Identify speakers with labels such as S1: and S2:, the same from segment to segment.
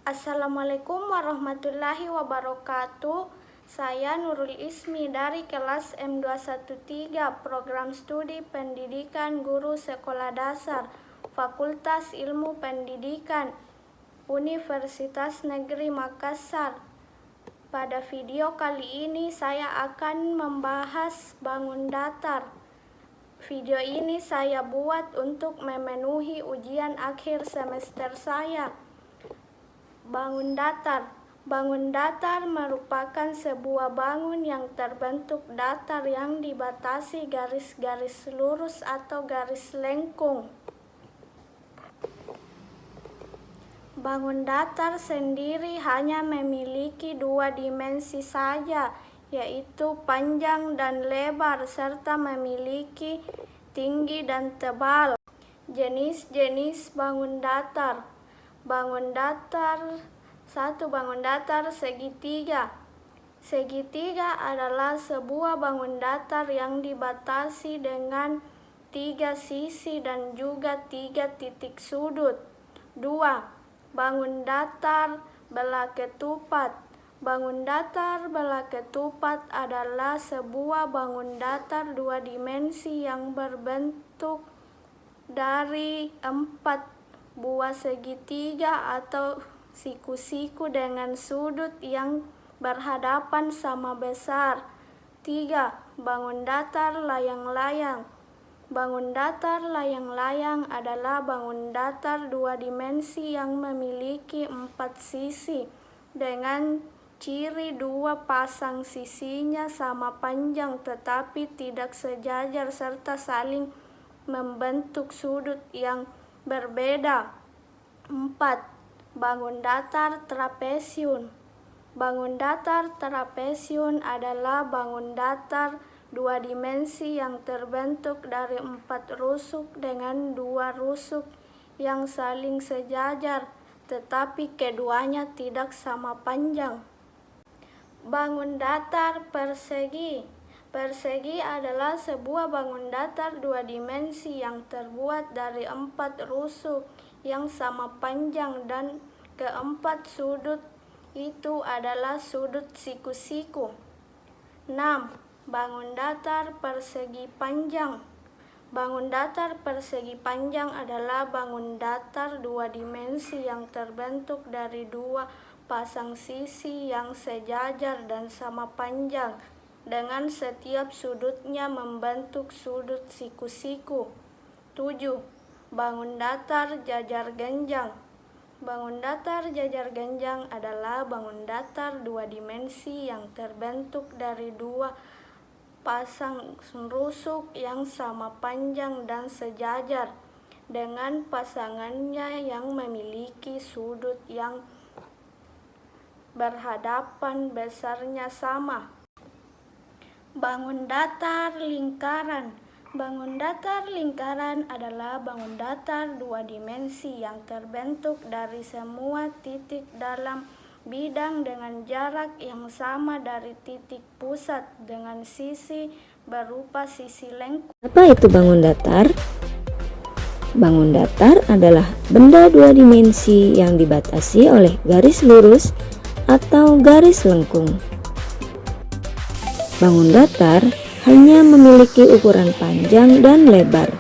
S1: Assalamualaikum warahmatullahi wabarakatuh. Saya Nurul Ismi dari kelas M213 Program Studi Pendidikan Guru Sekolah Dasar Fakultas Ilmu Pendidikan Universitas Negeri Makassar. Pada video kali ini saya akan membahas bangun datar. Video ini saya buat untuk memenuhi ujian akhir semester saya. Bangun datar. Bangun datar merupakan sebuah bangun yang terbentuk datar yang dibatasi garis-garis lurus atau garis lengkung. Bangun datar sendiri hanya memiliki dua dimensi saja, yaitu panjang dan lebar, serta memiliki tinggi dan tebal. Jenis-jenis bangun datar. Bangun datar 1. Bangun datar segitiga. Segitiga adalah sebuah bangun datar yang dibatasi dengan 3 sisi dan juga 3 titik sudut. 2. Bangun datar belah ketupat. Bangun datar belah ketupat adalah sebuah bangun datar dua dimensi yang berbentuk dari 4 buah segitiga atau siku-siku dengan sudut yang berhadapan sama besar. 3. Bangun datar layang-layang. Bangun datar layang-layang adalah bangun datar dua dimensi yang memiliki 4 sisi dengan ciri dua pasang sisinya sama panjang tetapi tidak sejajar serta saling membentuk sudut yang berbeda. 4. Bangun datar trapesiun. Bangun datar trapesiun adalah bangun datar dua dimensi yang terbentuk dari 4 rusuk dengan 2 rusuk yang saling sejajar, tetapi keduanya tidak sama panjang. Bangun datar persegi. Persegi adalah sebuah bangun datar dua dimensi yang terbuat dari 4 rusuk yang sama panjang dan keempat sudut itu adalah sudut siku-siku. 6. Bangun datar persegi panjang. Bangun datar persegi panjang adalah bangun datar dua dimensi yang terbentuk dari 2 pasang sisi yang sejajar dan sama panjang, dengan setiap sudutnya membentuk sudut siku-siku. 7. Bangun datar jajar genjang. Bangun datar jajar genjang adalah bangun datar dua dimensi yang terbentuk dari 2 pasang rusuk yang sama panjang dan sejajar, dengan pasangannya yang memiliki sudut yang berhadapan besarnya sama. Bangun datar lingkaran. Bangun datar lingkaran adalah bangun datar dua dimensi yang terbentuk dari semua titik dalam bidang dengan jarak yang sama dari titik pusat dengan sisi berupa sisi lengkung.
S2: Apa itu bangun datar? Bangun datar adalah benda dua dimensi yang dibatasi oleh garis lurus atau garis lengkung. Bangun datar hanya memiliki ukuran panjang dan lebar.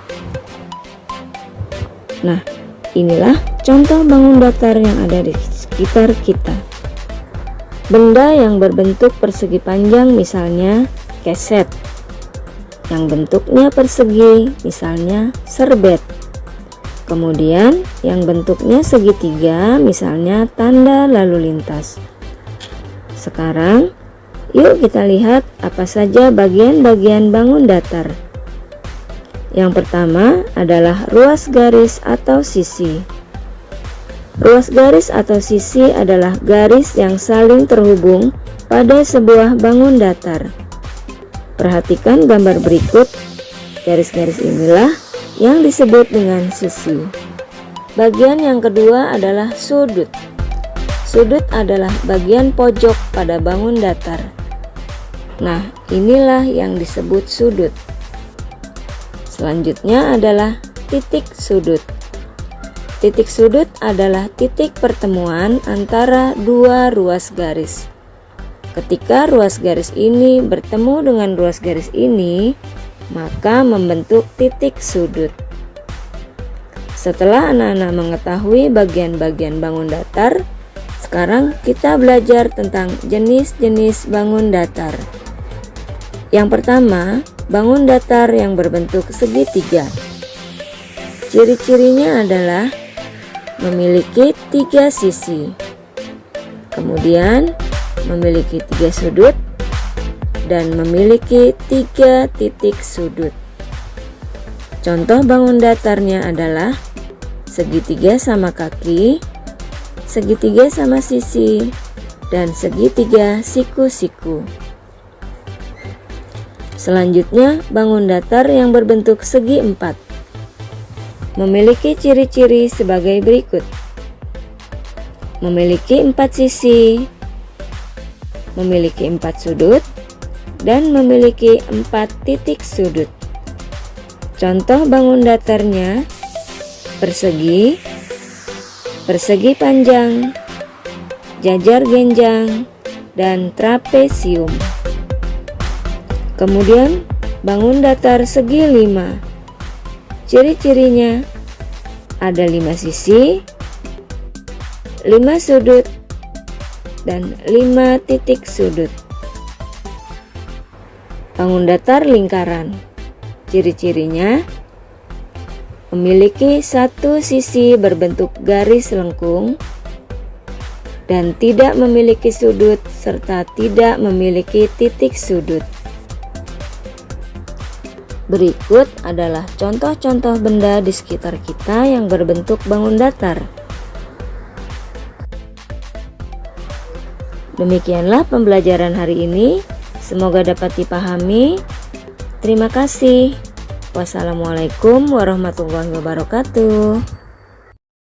S2: Nah, inilah contoh bangun datar yang ada di sekitar kita. Benda yang berbentuk persegi panjang misalnya keset, yang bentuknya persegi misalnya serbet. Kemudian yang bentuknya segitiga misalnya tanda lalu lintas. Sekarang yuk kita lihat apa saja bagian-bagian bangun datar. Yang pertama adalah ruas garis atau sisi. Ruas garis atau sisi adalah garis yang saling terhubung pada sebuah bangun datar. Perhatikan gambar berikut. Garis-garis inilah yang disebut dengan sisi. Bagian yang kedua adalah sudut. Sudut adalah bagian pojok pada bangun datar. Nah, inilah yang disebut sudut. Selanjutnya adalah titik sudut. Titik sudut adalah titik pertemuan antara dua ruas garis. Ketika ruas garis ini bertemu dengan ruas garis ini, maka membentuk titik sudut. Setelah anak-anak mengetahui bagian-bagian bangun datar, sekarang kita belajar tentang jenis-jenis bangun datar. Yang pertama, bangun datar yang berbentuk segitiga. Ciri-cirinya adalah memiliki 3 sisi, kemudian memiliki 3 sudut, dan memiliki 3 titik sudut. Contoh bangun datarnya adalah segitiga sama kaki, segitiga sama sisi, dan segitiga siku-siku. Selanjutnya, bangun datar yang berbentuk segi 4 memiliki ciri-ciri sebagai berikut. Memiliki 4 sisi, memiliki 4 sudut, dan memiliki 4 titik sudut. Contoh bangun datarnya persegi, persegi panjang, jajar genjang, dan trapesium. Kemudian bangun datar segi 5. Ciri-cirinya ada 5 sisi, 5 sudut, dan 5 titik sudut. Bangun datar lingkaran. Ciri-cirinya memiliki 1 sisi berbentuk garis lengkung dan tidak memiliki sudut serta tidak memiliki titik sudut. Berikut adalah contoh-contoh benda di sekitar kita yang berbentuk bangun datar. Demikianlah pembelajaran hari ini. Semoga dapat dipahami. Terima kasih. Wassalamualaikum warahmatullahi wabarakatuh.